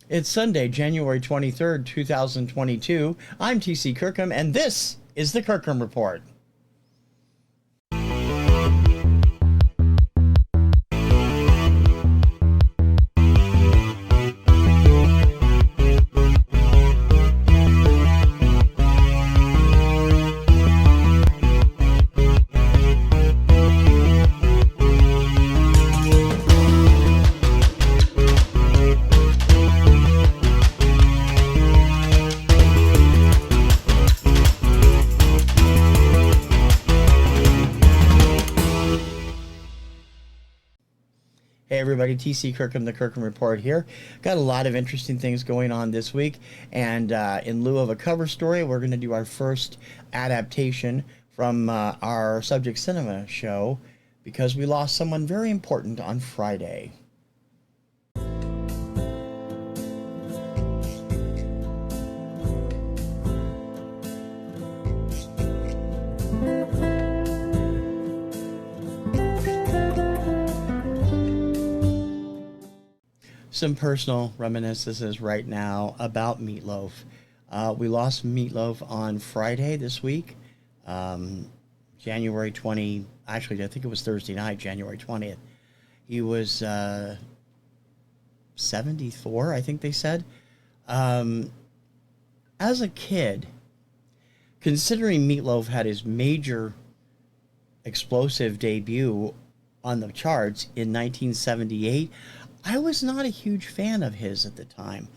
It's Sunday, January 23rd, 2022. I'm TC Kirkham, and this is the Kirkham Report. Hey everybody, TC Kirkham, the Kirkham Report here. Got a lot of interesting things going on this week, and in lieu of a cover story, we're going to do our first adaptation from our Subject Cinema show, because we lost someone very important on Friday. Some personal reminiscences right now about Meatloaf. We lost Meatloaf on Friday this week, January 20, actually I think it was Thursday night, January 20th. He was 74, I think they said. As a kid, considering Meatloaf had his major explosive debut on the charts in 1978, I was not a huge fan of his at the time.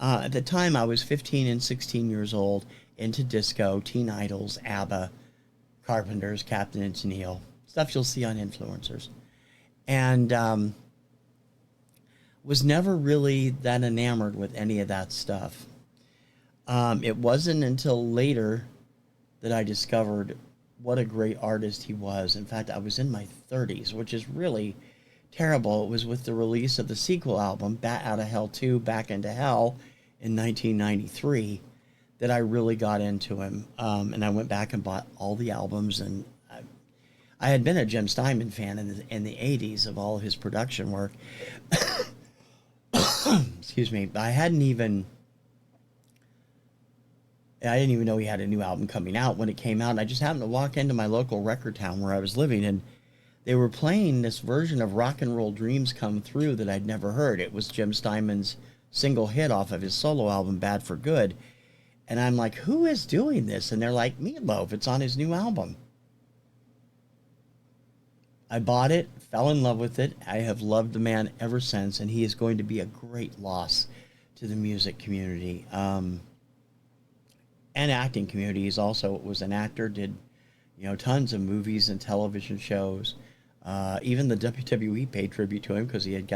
At the time, I was 15 and 16 years old, into disco, teen idols, ABBA, Carpenters, Captain and Tennille, stuff you'll see on influencers. And was never really that enamored with any of that stuff. It wasn't until later that I discovered what a great artist he was. In fact, I was in my 30s, which is really terrible. It was with the release of the sequel album, Bat Out of Hell 2, Back into Hell, in 1993, that I really got into him. And I went back and bought all the albums, and I had been a Jim Steinman fan in the 80s of all of his production work. Excuse me. I didn't even know he had a new album coming out when it came out, and I just happened to walk into my local record town where I was living, and they were playing this version of Rock and Roll Dreams Come Through that I'd never heard. It was Jim Steinman's single hit off of his solo album, Bad for Good. And I'm like, who is doing this? And they're like, Meatloaf, it's on his new album. I bought it, fell in love with it. I have loved the man ever since, and he is going to be a great loss to the music community. And acting community. He also was an actor, did tons of movies and television shows. Even the WWE paid tribute to him because he had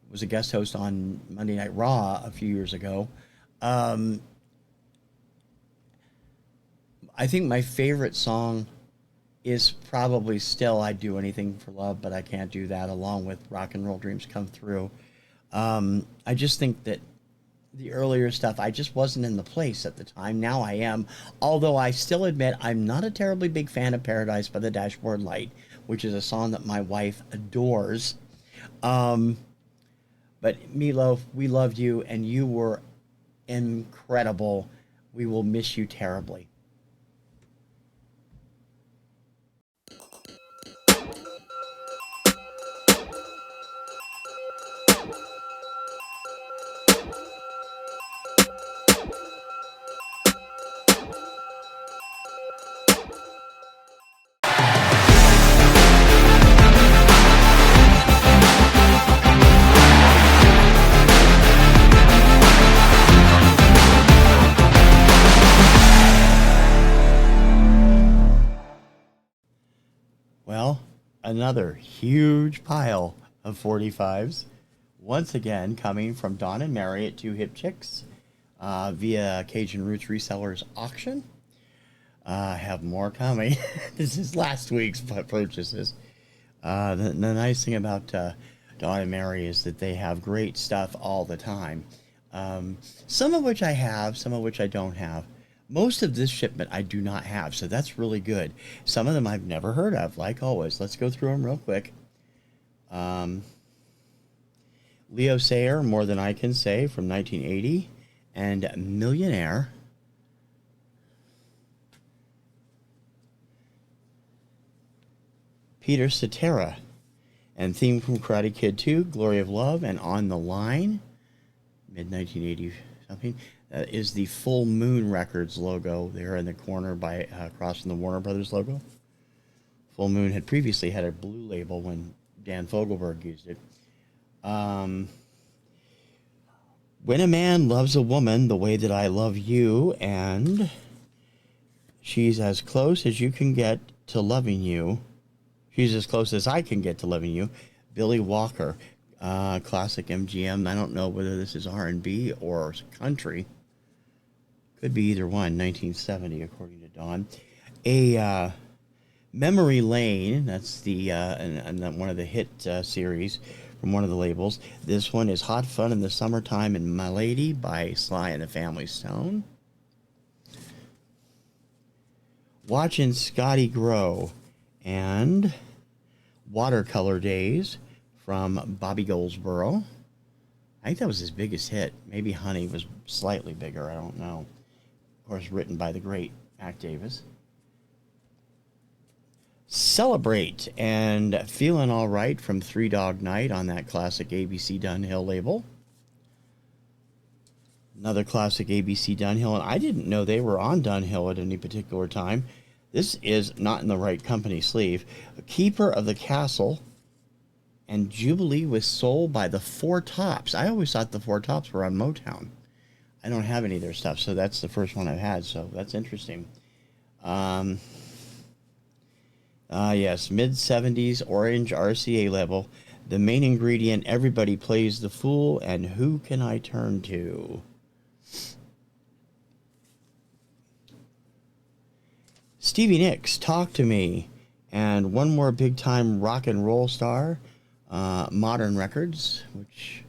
was a guest host on Monday Night Raw a few years ago. I think my favorite song is probably still I'd Do Anything for Love, but I Can't Do That, along with Rock and Roll Dreams Come Through. I just think that the earlier stuff, I just wasn't in the place at the time. Now I am, although I still admit I'm not a terribly big fan of Paradise by the Dashboard Light, which is a song that my wife adores. But Meatloaf, we loved you, and you were incredible. We will miss you terribly. Well, another huge pile of 45s, once again coming from Don and Mary at Two Hip Chicks via Cajun Roots Resellers Auction. I have more coming. This is last week's purchases. The nice thing about Don and Mary is that they have great stuff all the time. Some of which I have, some of which I don't have. Most of this shipment I do not have, so that's really good. Some of them I've never heard of, like always. Let's go through them real quick. Leo Sayer, More Than I Can Say from 1980, and Millionaire. Peter Cetera, and theme from Karate Kid 2, Glory of Love, and On the Line, mid-1980 something, is the Full Moon Records logo there in the corner by across from the Warner Brothers logo. Full Moon had previously had a blue label when Dan Fogelberg used it. When a Man Loves a Woman the Way That I Love You, and She's As Close as You Can Get to Loving You. She's As Close as I Can Get to Loving You. Billy Walker, classic MGM. I don't know whether this is R&B or country. Could be either one. 1970, according to Don. A Memory Lane. That's the and one of the hit series from one of the labels. This one is Hot Fun in the Summertime and My Lady by Sly and the Family Stone. Watching Scotty Grow, and Watercolor Days from Bobby Goldsboro. I think that was his biggest hit. Maybe Honey was slightly bigger. I don't know. Of course, written by the great Mac Davis. Celebrate and Feeling All Right from Three Dog Night on that classic ABC Dunhill label. Another classic ABC Dunhill, and I didn't know they were on Dunhill at any particular time. This is Not in the Right Company sleeve. Keeper of the Castle and Jubilee with Soul by the Four Tops. I always thought the Four Tops were on Motown. I don't have any of their stuff, so that's the first one I've had, so that's interesting. Yes, mid-70s Orange RCA level. The main ingredient, Everybody Plays the Fool, and Who Can I Turn To? Stevie Nicks, Talk to Me, and one more big-time rock and roll star, Modern Records, which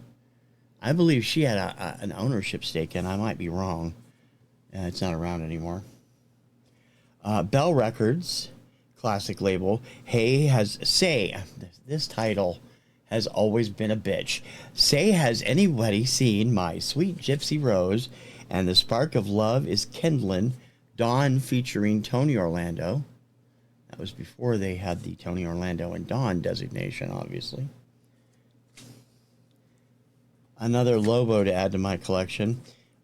I believe she had an ownership stake in. I might be wrong. It's not around anymore. Bell Records, classic label. This title has always been a bitch. Say, has anybody seen my sweet gypsy rose? And the spark of love is kindling. Dawn featuring Tony Orlando. That was before they had the Tony Orlando and Dawn designation, obviously. Another Lobo to add to my collection.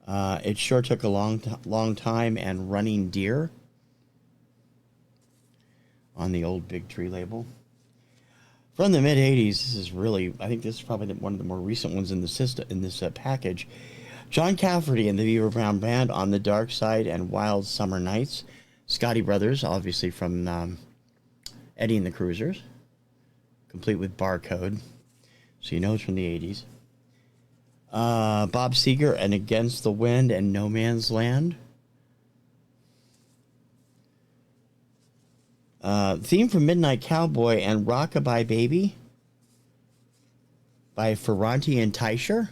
It sure took a long time, and Running Deer on the old Big Tree label. From the mid-'80s, this is really, I think this is probably one of the more recent ones in the system, in this package. John Cafferty and the Beaver Brown Band on the Dark Side and Wild Summer Nights. Scotty Brothers, obviously from Eddie and the Cruisers, complete with barcode, so you know it's from the 80s. Bob Seger and Against the Wind and No Man's Land. Theme from Midnight Cowboy and Rockabye Baby by Ferranti and Teicher.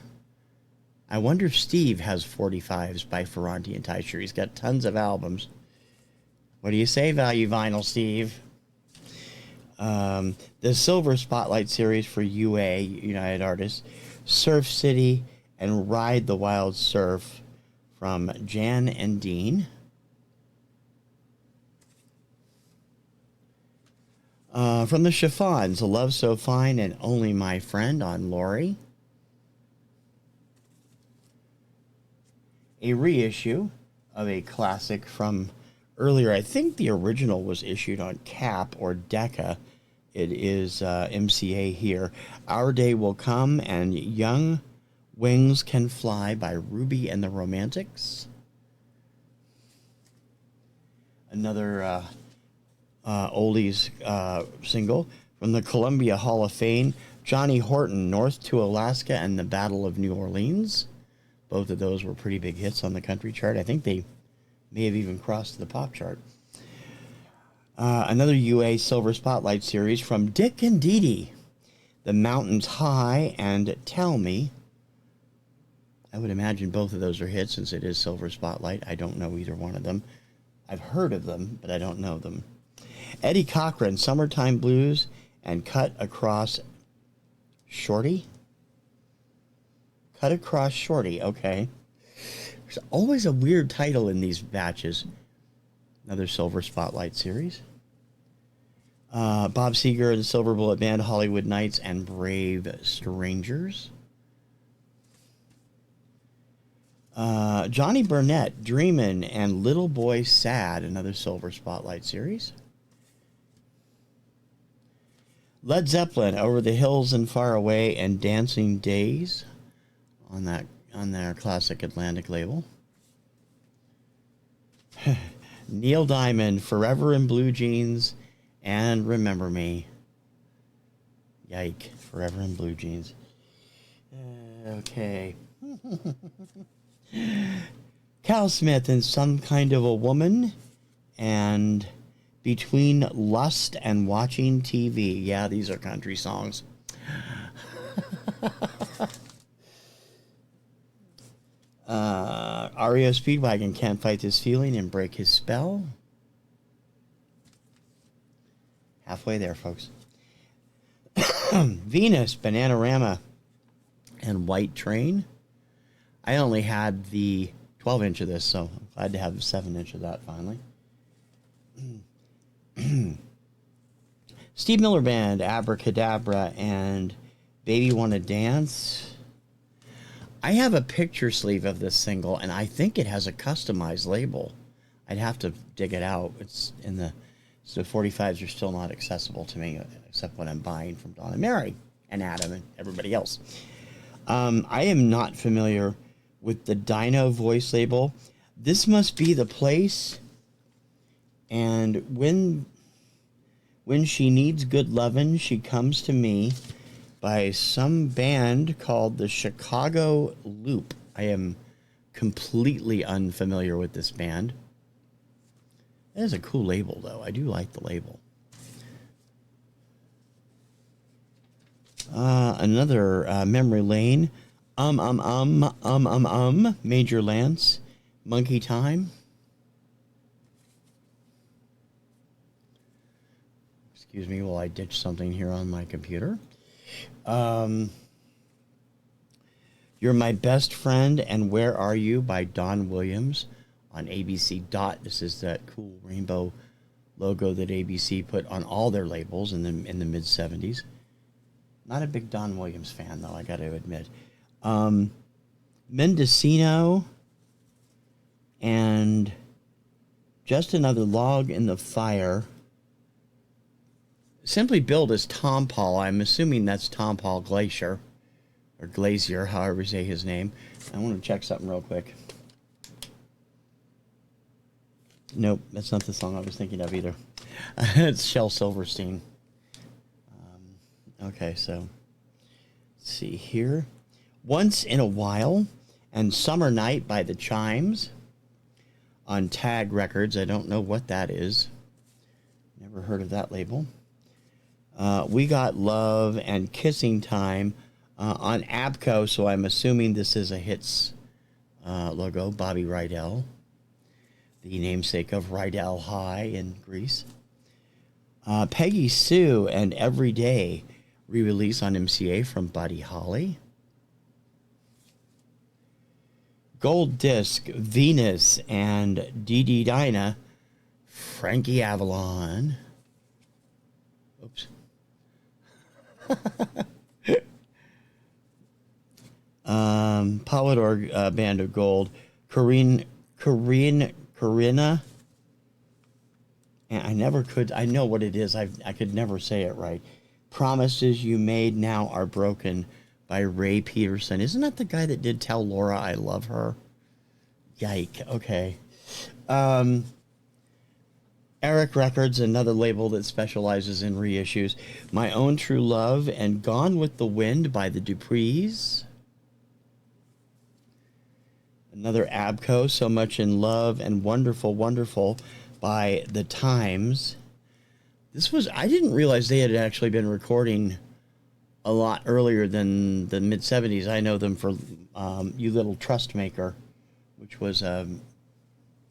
I wonder if Steve has 45s by Ferranti and Teicher. He's got tons of albums. What do you say, Value Vinyl, Steve? The Silver Spotlight series for UA, United Artists. Surf City and Ride the Wild Surf from Jan and Dean. From the Chiffons, A Love So Fine and Only My Friend on Lori. A reissue of a classic from earlier. I think the original was issued on Cap or Decca. It is MCA here. Our Day Will Come and Young Wings Can Fly by Ruby and the Romantics. Another oldies single from the Columbia Hall of Fame. Johnny Horton, North to Alaska and the Battle of New Orleans. Both of those were pretty big hits on the country chart. I think they may have even crossed the pop chart. Another UA Silver Spotlight series from Dick and Dee Dee. The Mountains High and Tell Me. I would imagine both of those are hits since it is Silver Spotlight. I don't know either one of them. I've heard of them, but I don't know them. Eddie Cochran, Summertime Blues and Cut Across Shorty. Cut Across Shorty. Okay. There's always a weird title in these batches. Another Silver Spotlight series. Bob Seger and the Silver Bullet Band, Hollywood Nights, and Brave Strangers. Johnny Burnett, Dreamin', and Little Boy Sad, another Silver Spotlight series. Led Zeppelin, Over the Hills and Far Away, and Dancing Days on their classic Atlantic label. Neil Diamond, Forever in Blue Jeans, and Remember Me. Yike, Forever in Blue Jeans. Okay. Cal Smith and Some Kind of a Woman, and Between Lust and Watching TV. Yeah, these are country songs. REO Speedwagon, Can't Fight This Feeling, and Break His Spell. Halfway there, folks. Venus, Bananarama, and White Train. I only had the 12-inch of this, so I'm glad to have the 7-inch of that finally. Steve Miller Band, Abracadabra, and Baby Wanna Dance. I have a picture sleeve of this single, and I think it has a customized label. I'd have to dig it out. It's in the... So 45s are still not accessible to me, except when I'm buying from Don and Mary and Adam and everybody else. I am not familiar with the Dino Voice label. This must be the place. And when she needs good lovin', she comes to me, by some band called the Chicago Loop. I am completely unfamiliar with this band. That is a cool label, though. I do like the label. Another Memory Lane. Major Lance. Monkey Time. Excuse me while I ditch something here on my computer. You're My Best Friend and Where Are You by Don Williams on ABC Dot. This is that cool rainbow logo that ABC put on all their labels in the mid-70s. Not a big Don Williams fan, though, I got to admit. Mendocino and Just Another Log in the Fire. Simply billed as Tom Paul. I'm assuming that's Tom Paul Glacier, or Glazier, however you say his name. I want to check something real quick. Nope, that's not the song I was thinking of either. It's Shel Silverstein. Okay, so let's see here. Once in a While and Summer Night by the Chimes on Tag Records. I don't know what that is. Never heard of that label. We Got Love and Kissing Time on Abco, so I'm assuming this is a Hits logo. Bobby Rydell, the namesake of Rydell High in Greece. Peggy Sue and Every Day, re-release on MCA from Buddy Holly. Gold Disc, Venus and Dee Dee Dinah, Frankie Avalon. Oops. Polydor Band of Gold, Corinna. And I know what it is. I could never say it right. Promises You Made Now Are Broken by Ray Peterson. Isn't that the guy that did Tell Laura I Love Her? Yike. Okay. Eric Records, another label that specializes in reissues. My Own True Love and Gone with the Wind by the Duprees. Another Abco, So Much in Love and Wonderful, Wonderful by The Times. I didn't realize they had actually been recording a lot earlier than the mid-70s. I know them for You Little Trust Maker, which was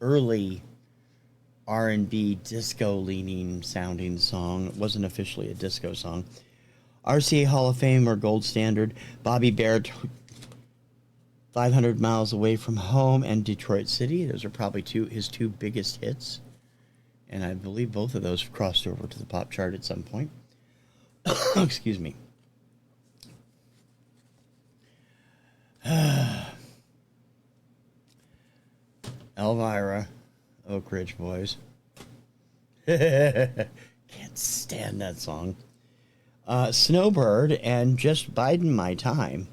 early R&B disco-leaning sounding song. It wasn't officially a disco song. RCA Hall of Fame or Gold Standard. Bobby Barrett, 500 Miles Away from Home and Detroit City. Those are probably his two biggest hits. And I believe both of those crossed over to the pop chart at some point. Excuse me. Elvira, Oak Ridge Boys. Can't stand that song. Snowbird and Just Biding My Time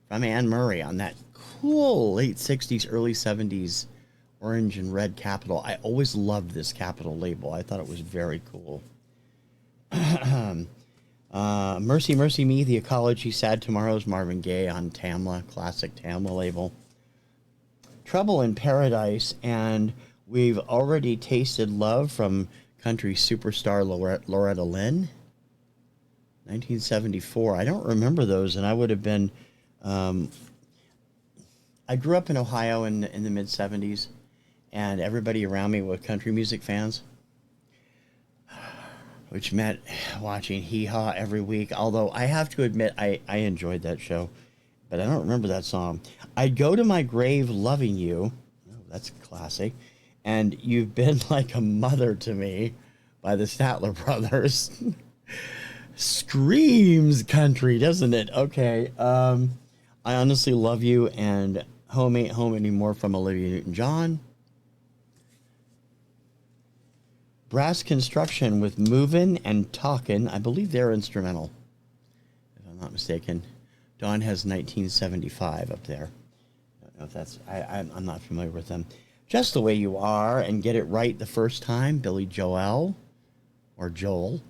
from Anne Murray on that cool late 60s, early 70s orange and red Capitol. I always loved this Capitol label. I thought it was very cool. Mercy, Mercy Me, The Ecology, Sad Tomorrows, Marvin Gaye on Tamla, classic Tamla label. Trouble in Paradise and We've Already Tasted Love from country superstar Loretta Lynn. 1974. I don't remember those, and I would have been... I grew up in Ohio in the mid-70s, and everybody around me was country music fans, which meant watching Hee Haw every week, although I have to admit I enjoyed that show, but I don't remember that song. I'd Go to My Grave Loving You. Oh, that's classic. And You've Been Like a Mother to Me by the Statler Brothers. Screams country, doesn't it? Okay. I Honestly Love You and Home Ain't Home Anymore from Olivia Newton-John. Brass Construction with Movin' and Talkin'. I believe they're instrumental, if I'm not mistaken. Dawn has 1975 up there. I don't know if that's... I'm not familiar with them. Just the Way You Are and Get It Right the First Time. Billy Joel. Or Joel.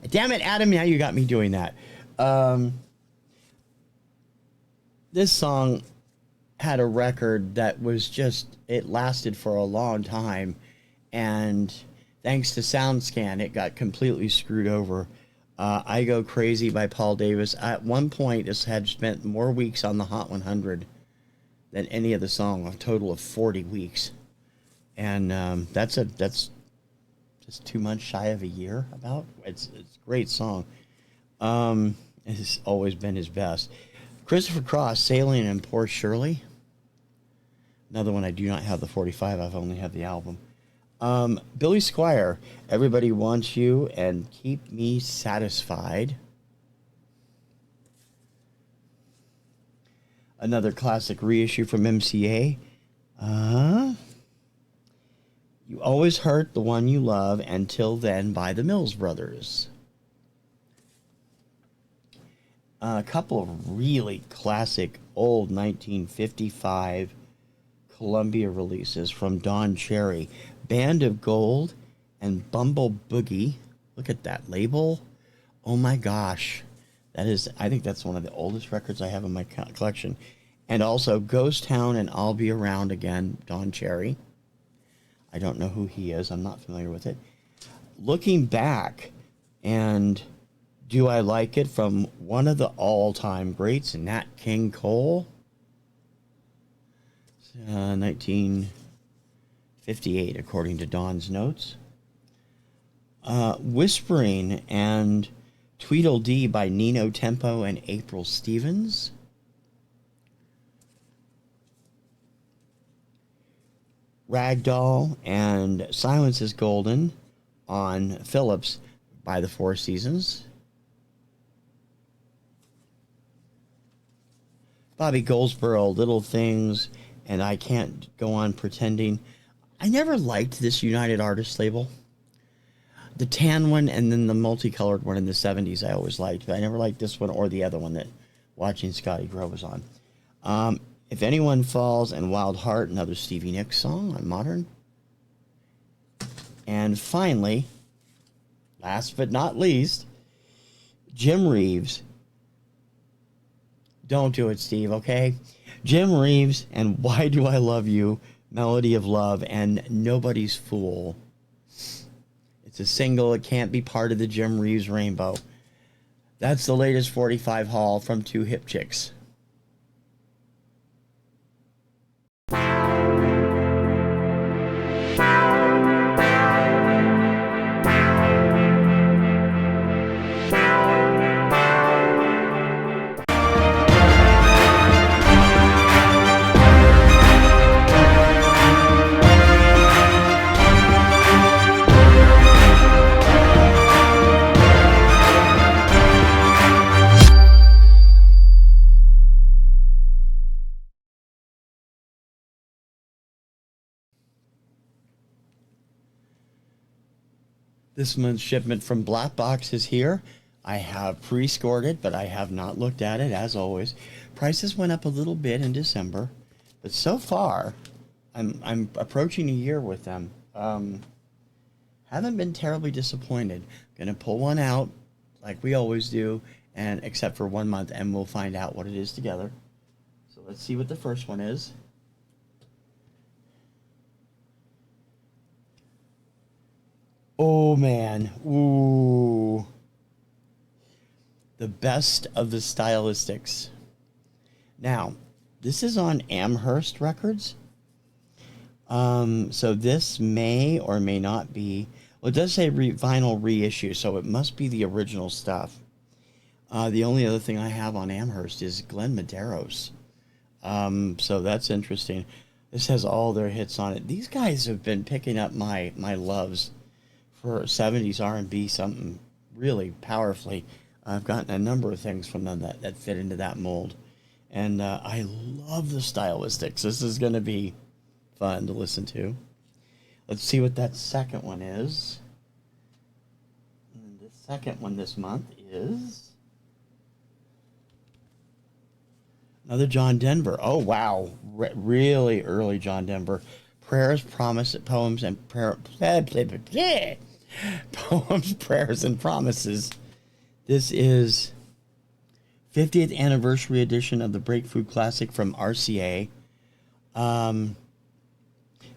Damn it, Adam, now you got me doing that. This song had a record that was just, it lasted for a long time, and thanks to SoundScan, it got completely screwed over. I Go Crazy by Paul Davis. At one point, this had spent more weeks on the Hot 100 than any other song, a total of 40 weeks. And that's just 2 months shy of a year about. It's a great song. It's always been his best. Christopher Cross, Sailing in Port Shirley. Another one I do not have the 45. I've only have the album. Billy Squier, Everybody Wants You and Keep Me Satisfied. Another classic reissue from MCA. You Always Hurt the One You Love Until Then by the Mills Brothers. A couple of really classic old 1955 Columbia releases from Don Cherry. Band of Gold and Bumble Boogie. Look at that label. Oh my gosh. I think that's one of the oldest records I have in my collection. And also Ghost Town and I'll Be Around Again, Don Cherry. I don't know who he is. I'm not familiar with it. Looking back, and Do I Like It from one of the all-time greats, Nat King Cole. 1958, according to Don's notes. Whispering and Tweedledee by Nino Tempo and April Stevens. Ragdoll and Silence is Golden on Phillips by the Four Seasons. Bobby Goldsboro, Little Things, and I Can't Go On Pretending. I never liked this United Artists label. The tan one and then the multicolored one in the 70s I always liked, but I never liked this one or the other one that Watching Scotty Grow was on. If Anyone Falls and Wild Heart, another Stevie Nicks song on Modern. And finally, last but not least, Jim Reeves. Don't do it, Steve, okay? Jim Reeves and Why Do I Love You, Melody of Love, and Nobody's Fool. It's a single. It can't be part of the Jim Reeves rainbow. That's the latest 45 haul from Two Hip Chicks. This month's shipment from Black Box is here. I have pre-scored it, but I have not looked at it, as always. Prices went up a little bit in December, but so far, I'm approaching a year with them. Haven't been terribly disappointed. Gonna pull one out, like we always do, and except for 1 month, and we'll find out what it is together. So let's see what the first one is. Oh man, ooh. The best of the stylistics. Now, this is on Amherst Records. So this may or may not be, well, it does say vinyl reissue, so it must be the original stuff. The only other thing I have on Amherst is Glenn Medeiros. So that's interesting. This has all their hits on it. These guys have been picking up my loves for 70s R&B, something really powerfully. I've gotten a number of things from them that fit into that mold. And I love the stylistics. This is going to be fun to listen to. Let's see what that second one is. And the second one this month is another John Denver. Oh, wow. Really early John Denver. Prayers, Poems, and Poems, Prayers, and Promises. This is 50th anniversary edition of the Breakthrough Classic from RCA.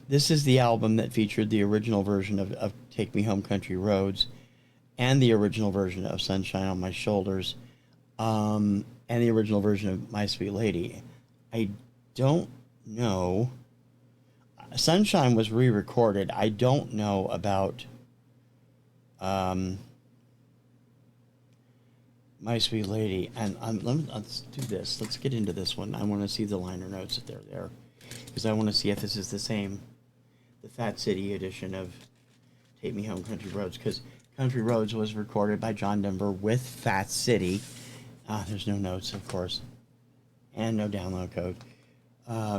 This is the album that featured the original version of Take Me Home Country Roads and the original version of Sunshine on My Shoulders, and the original version of My Sweet Lady. I don't know. Sunshine was re-recorded. I don't know about My Sweet Lady. And let's do this. Let's get into this one. I want to see the liner notes if they're there, because I want to see if this is the same, the Fat City edition of Take Me Home Country Roads, because Country Roads was recorded by John Denver with Fat City. There's no notes, of course, and no download code.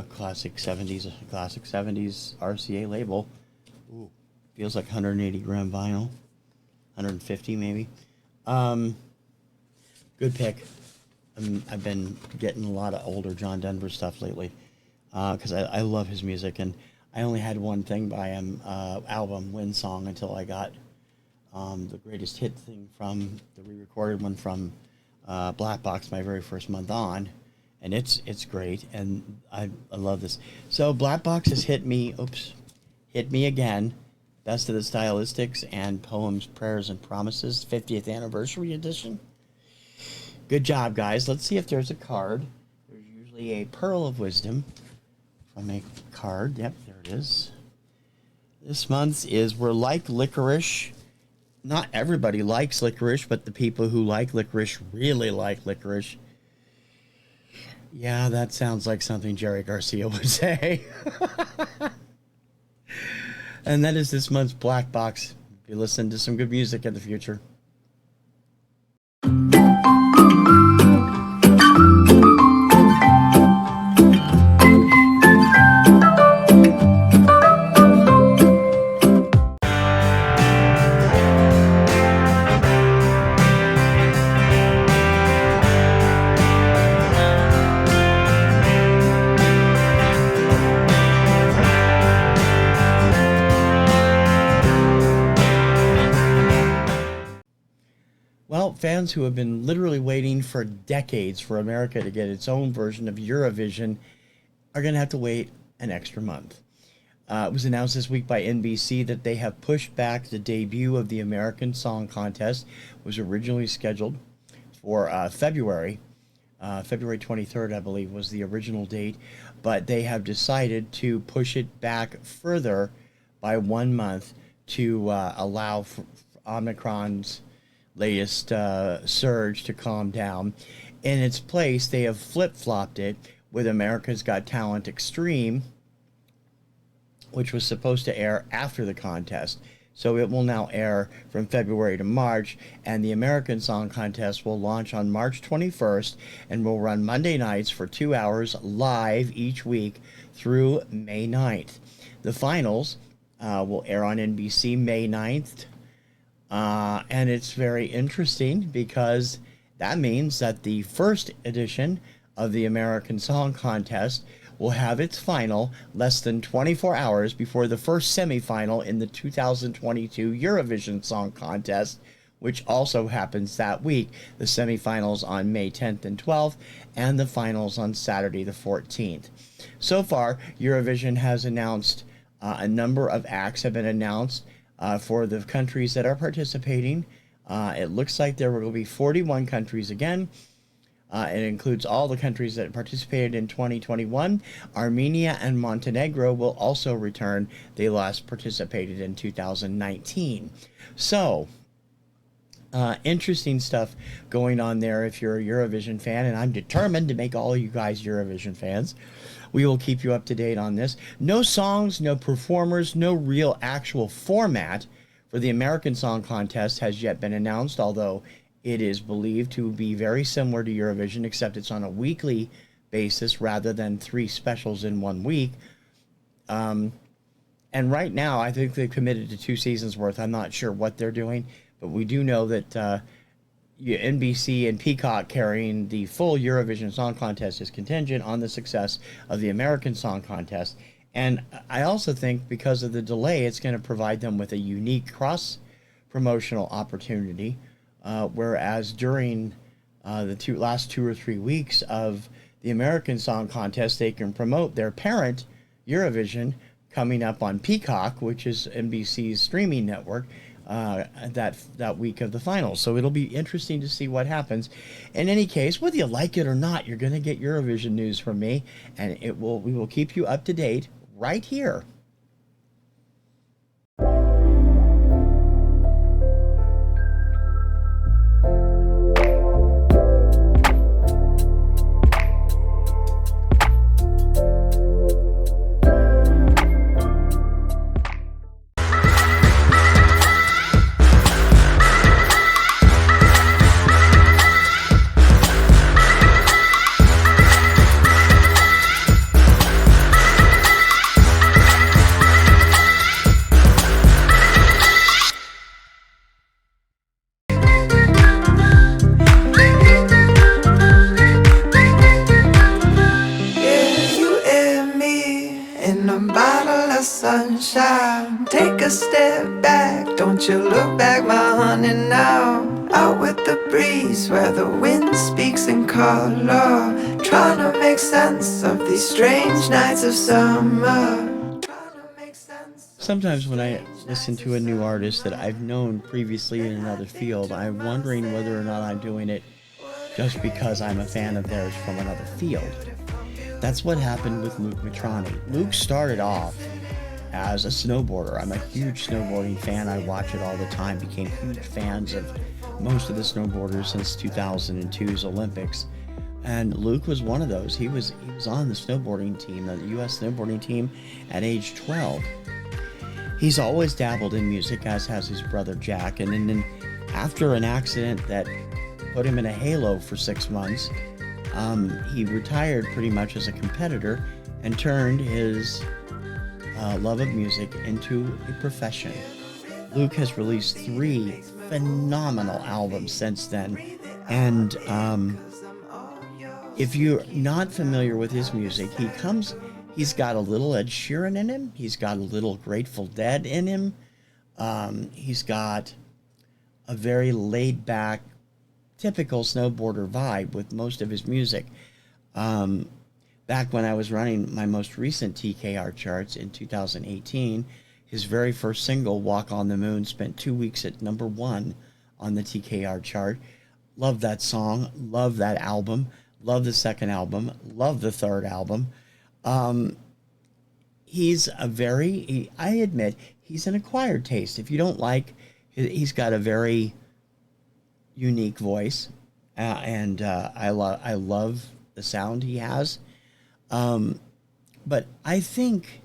Classic 70s RCA label. Ooh, feels like 180 gram vinyl, 150 maybe. Good pick. I've been getting a lot of older John Denver stuff lately, because I love his music, and I only had one thing by him, album Wind Song, until I got the greatest hit thing from the re-recorded one from Black Box, my very first month on, and it's great, and I love this. So Black Box has hit me again. Best of the Stylistics and Poems, Prayers, and Promises 50th Anniversary Edition. Good job, guys. Let's see if there's a card. There's usually a Pearl of Wisdom from a card. Yep, there it is. This month's is We're Like Licorice. Not everybody likes licorice, but the people who like licorice really like licorice. Yeah, that sounds like something Jerry Garcia would say. And that is this month's Black Box. If you listen to some good music in the future. Well, fans who have been literally waiting for decades for America to get its own version of Eurovision are going to have to wait an extra month. It was announced this week by NBC that they have pushed back the debut of the American Song Contest. It was originally scheduled for February 23rd, I believe, was the original date, but they have decided to push it back further by 1 month to allow for Omicron's latest surge to calm down. In its place, they have flip-flopped it with America's Got Talent Extreme, which was supposed to air after the contest. So it will now air from February to March, and the American Song Contest will launch on March 21st and will run Monday nights for 2 hours live each week through May 9th. The finals will air on NBC May 9th And it's very interesting because that means that the first edition of the American Song Contest will have its final less than 24 hours before the first semifinal in the 2022 Eurovision Song Contest, which also happens that week. The semifinals on May 10th and 12th, and the finals on Saturday the 14th. So far, Eurovision has announced a number of acts have been announced for the countries that are participating. It looks like there will be 41 countries again. It includes all the countries that participated in 2021. Armenia and Montenegro will also return. They last participated in 2019. So, interesting stuff going on there if you're a Eurovision fan, and I'm determined to make all of you guys Eurovision fans. We will keep you up to date on this. No songs, no performers, no real actual format for the American Song Contest has yet been announced, although it is believed to be very similar to Eurovision, except it's on a weekly basis rather than 3 specials in 1 week. And right now, I think they've committed to 2 seasons worth. I'm not sure what they're doing, but we do know that NBC and Peacock carrying the full Eurovision Song Contest is contingent on the success of the American Song Contest. And I also think because of the delay, it's going to provide them with a unique cross-promotional opportunity, whereas during the last 2 or 3 weeks of the American Song Contest, they can promote their parent, Eurovision, coming up on Peacock, which is NBC's streaming network, that week of the finals. So it'll be interesting to see what happens. In any case, whether you like it or not, you're going to get Eurovision news from me, and we will keep you up to date right here. Sunshine, take a step back, don't you look back, my honey, now. Out with the breeze where the wind speaks in color, trying to make sense of these strange nights of summer. Sometimes when I listen to a new artist that I've known previously in another field, I'm wondering whether or not I'm doing it just because I'm a fan of theirs from another field. That's what happened with Luke Mitrani. Luke started off as a snowboarder. I'm a huge snowboarding fan. I watch it all the time. Became huge fans of most of the snowboarders since 2002's Olympics. And Luke was one of those. He was on the snowboarding team, the U.S. snowboarding team, at age 12. He's always dabbled in music, as has his brother Jack. And then after an accident that put him in a halo for 6 months, he retired pretty much as a competitor and turned his love of music into a profession. Luke has released 3 phenomenal albums since then, and if you're not familiar with his music, he's got a little Ed Sheeran in him, he's got a little Grateful Dead in him, he's got a very laid back, typical snowboarder vibe with most of his music. Back when I was running my most recent TKR charts in 2018, his very first single, Walk on the Moon, spent 2 weeks at number 1 on the TKR chart. Love that song, love that album, love the second album, love the third album. He's I admit, he's an acquired taste. If you don't like, he's got a very unique voice, and I love the sound he has. But I think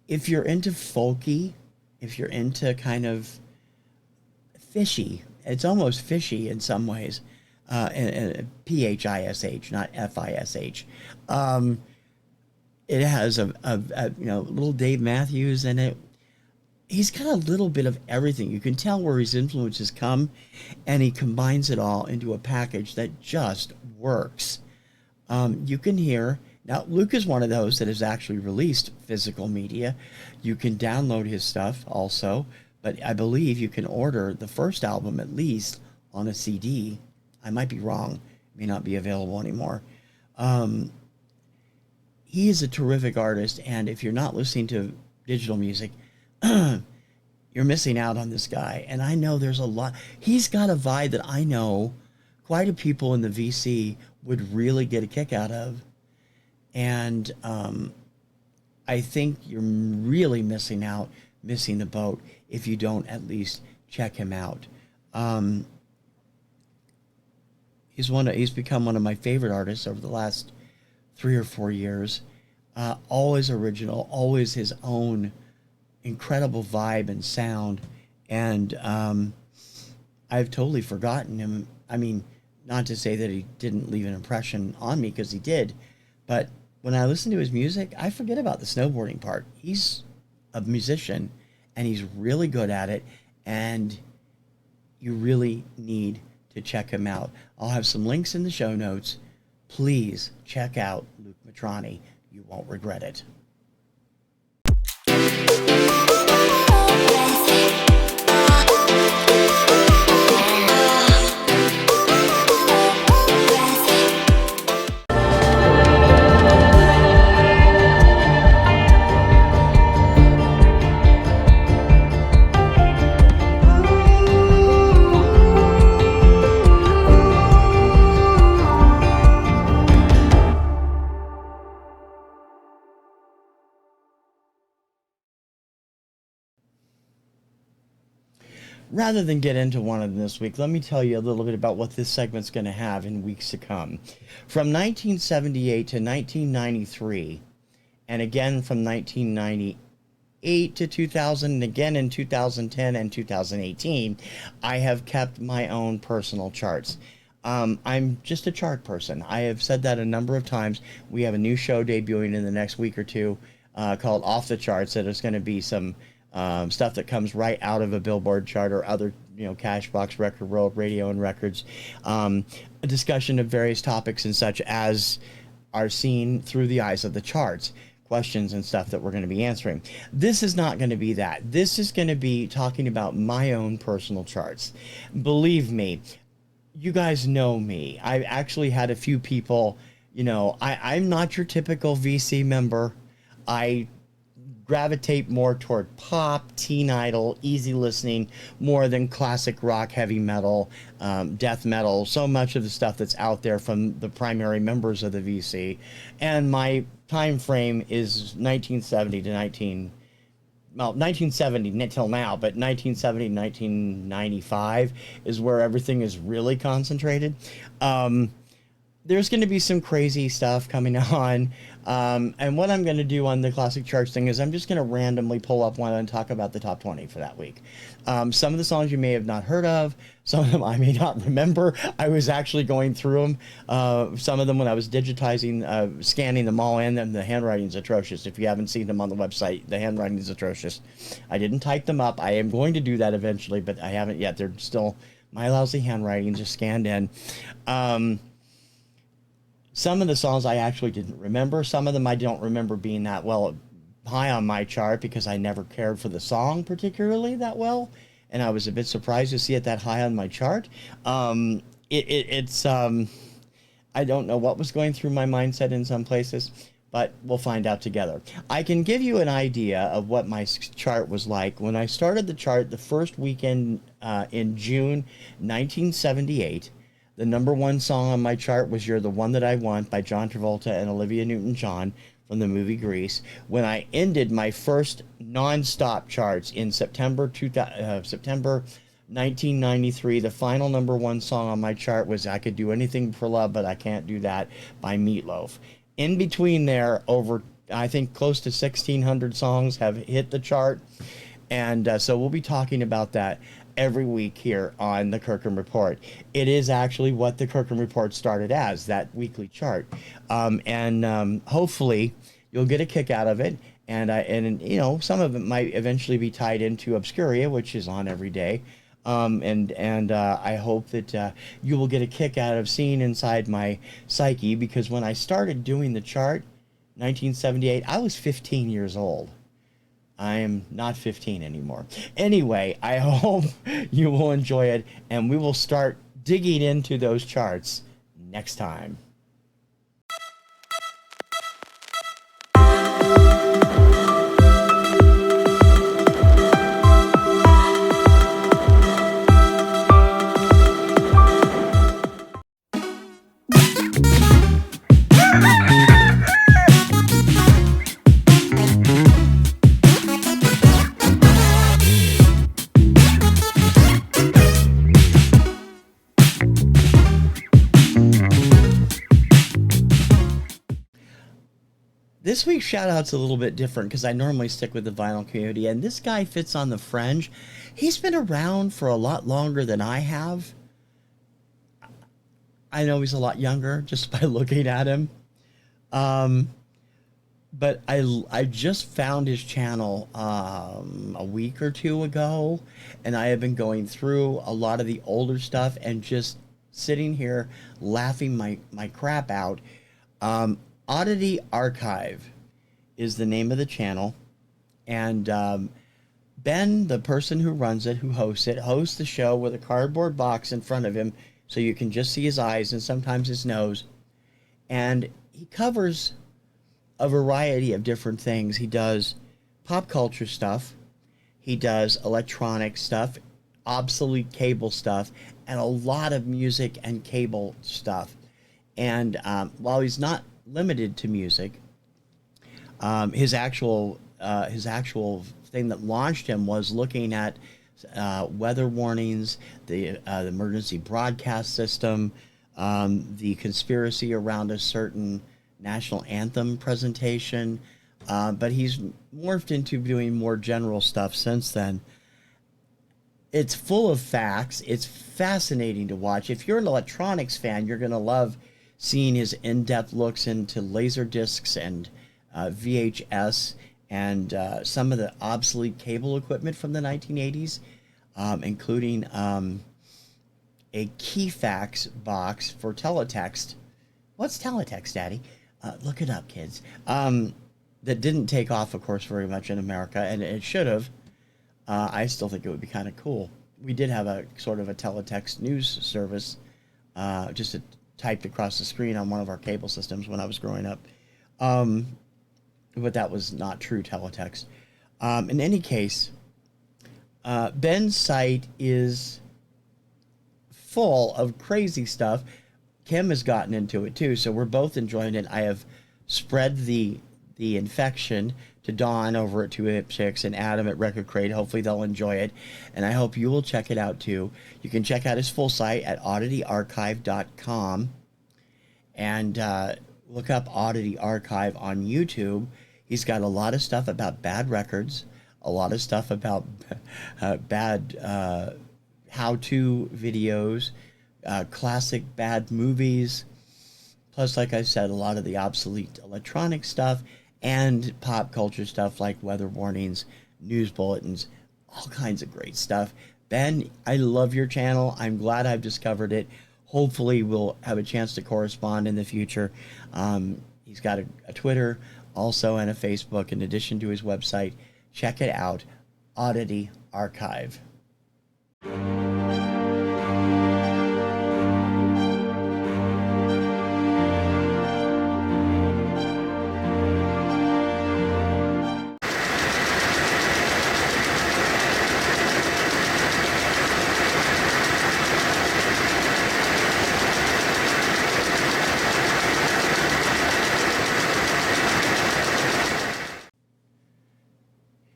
if you're into folky, if you're into kind of fishy, it's almost fishy in some ways, PHISH, not FISH. It has a little Dave Matthews in it. he's got a little bit of everything. You can tell where his influences come, and he combines it all into a package that just works. You can hear, now Luke is one of those that has actually released physical media. You can download his stuff also, but I believe you can order the first album at least on a CD. I might be wrong. It may not be available anymore. He is a terrific artist, and if you're not listening to digital music, you're missing out on this guy. And I know there's a lot. He's got a vibe that I know quite a people in the VC would really get a kick out of. And I think you're really missing the boat if you don't at least check him out. He's become one of my favorite artists over the last 3 or 4 years. Always original, always his own incredible vibe and sound. And I've totally forgotten him. I mean, not to say that he didn't leave an impression on me, because he did, but when I listen to his music, I forget about the snowboarding part. He's a musician, and he's really good at it, and you really need to check him out. I'll have some links in the show notes. Please check out Luke Mitrani. You won't regret it. Rather than get into one of them this week, let me tell you a little bit about what this segment's going to have in weeks to come. From 1978 to 1993, and again from 1998 to 2000, and again in 2010 and 2018, I have kept my own personal charts. I'm just a chart person. I have said that a number of times. We have a new show debuting in the next week or two called Off the Charts, that is going to be some stuff that comes right out of a Billboard chart or other, Cashbox, Record World, Radio and Records. A discussion of various topics and such as are seen through the eyes of the charts. Questions and stuff that we're going to be answering. This is not going to be that. This is going to be talking about my own personal charts. Believe me, you guys know me. I've actually had a few people, I'm not your typical VC member. I gravitate more toward pop, teen idol, easy listening, more than classic rock, heavy metal, death metal, so much of the stuff that's out there from the primary members of the VC. And my time frame is 1970 to 1970 till now, but 1970 to 1995 is where everything is really concentrated. There's going to be some crazy stuff coming on. And what I'm going to do on the Classic Charts thing is I'm just going to randomly pull up one and talk about the top 20 for that week. Some of the songs you may have not heard of. Some of them I may not remember. I was actually going through them. Some of them when I was digitizing, scanning them all in, and the handwriting's atrocious. If you haven't seen them on the website, the handwriting is atrocious. I didn't type them up. I am going to do that eventually, but I haven't yet. They're still my lousy handwriting, just scanned in. Some of the songs I actually didn't remember. Some of them I don't remember being that well high on my chart because I never cared for the song particularly that well. And I was a bit surprised to see it that high on my chart. It's I don't know what was going through my mindset in some places, but we'll find out together. I can give you an idea of what my chart was like. When I started the chart the first weekend in June 1978, the number one song on my chart was You're the One That I Want by John Travolta and Olivia Newton-John from the movie Grease. When I ended my first non-stop charts in September 1993, the final number one song on my chart was I Could Do Anything for Love, But I Can't Do That by Meatloaf. In between there, over, I think, close to 1,600 songs have hit the chart. And so we'll be talking about that every week here on the Kirkham Report. It is actually what the Kirkham Report started as, that weekly chart. And hopefully you'll get a kick out of it. and you know, some of it might eventually be tied into Obscuria, which is on every day. And I hope that you will get a kick out of seeing inside my psyche, because when I started doing the chart, 1978, I was 15 years old. I am not 15 anymore. Anyway, I hope you will enjoy it, and we will start digging into those charts next time. This week's shout out's a little bit different because I normally stick with the vinyl community, and this guy fits on the fringe. He's been around for a lot longer than I have. I know he's a lot younger just by looking at him. But I just found his channel a week or two ago, and I have been going through a lot of the older stuff and just sitting here laughing my crap out. Oddity Archive is the name of the channel, and Ben, the person who runs it, who hosts it, hosts the show with a cardboard box in front of him so you can just see his eyes and sometimes his nose, and he covers a variety of different things. He does pop culture stuff, he does electronic stuff, obsolete cable stuff, and a lot of music and cable stuff. And while he's not limited to music, his actual thing that launched him was looking at weather warnings, the emergency broadcast system, the conspiracy around a certain national anthem presentation, but he's morphed into doing more general stuff since then. It's full of facts. It's fascinating to watch. If you're an electronics fan, you're going to love seeing his in-depth looks into laser discs and VHS and some of the obsolete cable equipment from the 1980s, including a Keyfax box for teletext. What's teletext, Daddy? Look it up, kids. That didn't take off, of course, very much in America, and it should have. I still think it would be kind of cool. We did have a sort of a teletext news service, just typed across the screen on one of our cable systems when I was growing up. But that was not true teletext. In any case, Ben's site is full of crazy stuff. Kim has gotten into it too, so we're both enjoying it. I have spread the infection to Dawn over at 2Hip6 and Adam at Record Crate. Hopefully they'll enjoy it, and I hope you will check it out too. You can check out his full site at oddityarchive.com and look up Oddity Archive on YouTube. He's got a lot of stuff about bad records, a lot of stuff about bad how-to videos, classic bad movies, plus, like I said, a lot of the obsolete electronic stuff and pop culture stuff like weather warnings, news bulletins, all kinds of great stuff. Ben, I love your channel. I'm glad I've discovered it. Hopefully we'll have a chance to correspond in the future. He's got a Twitter also and a Facebook in addition to his website. Check it out, Oddity Archive.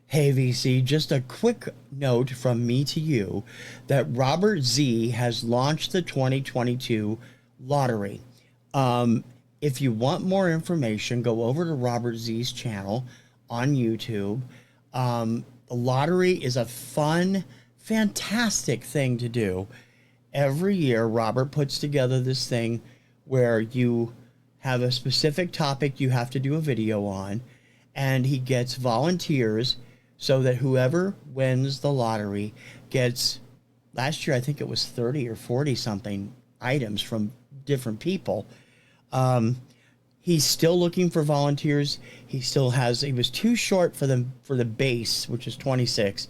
Hey VC, just a quick note from me to you that Robert Z has launched the 2022 lottery. If you want more information, go over to Robert Z's channel on YouTube. The lottery is a fun, fantastic thing to do. Every year, Robert puts together this thing where you have a specific topic you have to do a video on, and he gets volunteers so that whoever wins the lottery gets, last year I think it was 30 or 40 something items from different people. He's still looking for volunteers. He was too short for the base, which is 26,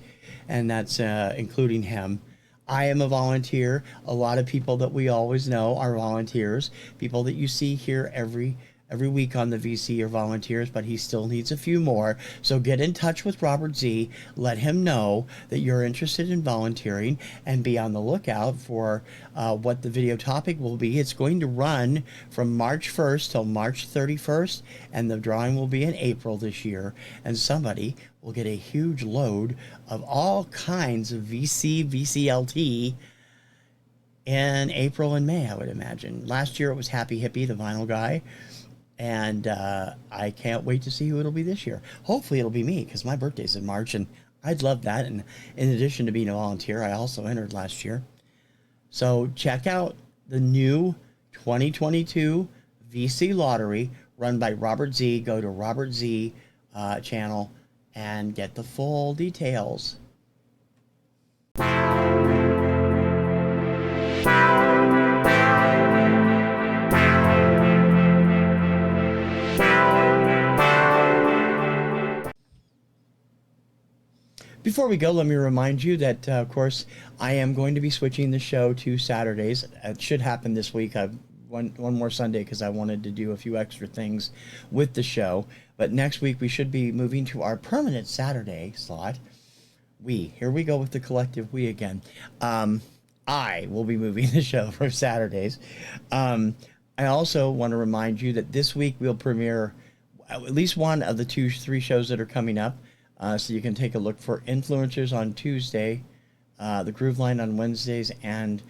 and that's including him. I am a volunteer. A lot of people that we always know are volunteers. People that you see here every week on the VC are volunteers, but he still needs a few more. So get in touch with Robert Z. Let him know that you're interested in volunteering, and be on the lookout for what the video topic will be. It's going to run from March 1st till March 31st, and the drawing will be in April this year. And somebody will get a huge load of all kinds of VCLT in April and May, I would imagine. Last year it was Happy Hippie, the vinyl guy. And I can't wait to see who it'll be this year. Hopefully it'll be me, because my birthday's in March, and I'd love that. And in addition to being a volunteer, I also entered last year. So check out the new 2022 VC Lottery run by Robert Z. Go to Robert Z channel and get the full details. Before we go, let me remind you that, of course, I am going to be switching the show to Saturdays. It should happen this week. One more Sunday, because I wanted to do a few extra things with the show. But next week, we should be moving to our permanent Saturday slot. Here we go with the collective we again. I will be moving the show for Saturdays. I also want to remind you that this week we'll premiere at least one of the 2-3 shows that are coming up. So you can take a look for Influencers on Tuesday, the Groove Line on Wednesdays, and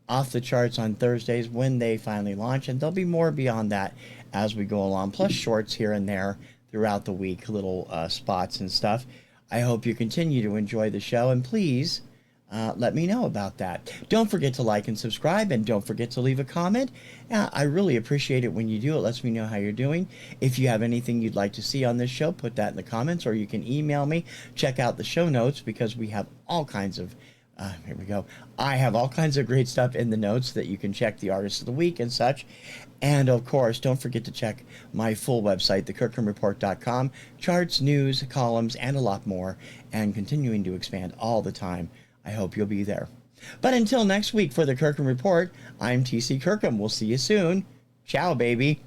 Off the Charts on Thursdays when they finally launch. And there'll be more beyond that as we go along, plus shorts here and there throughout the week, little spots and stuff. I hope you continue to enjoy the show, and please let me know about that. Don't forget to like and subscribe, and don't forget to leave a comment. I really appreciate it when you do. It lets me know how you're doing. If you have anything you'd like to see on this show, put that in the comments, or you can email me. Check out the show notes, because we have all kinds of here we go. I have all kinds of great stuff in the notes that you can check the artist of the week and such. And of course, don't forget to check my full website, thekirkhamreport.com. Charts, news, columns, and a lot more, and continuing to expand all the time. I hope you'll be there. But until next week for the Kirkham Report, I'm TC Kirkham. We'll see you soon. Ciao, baby.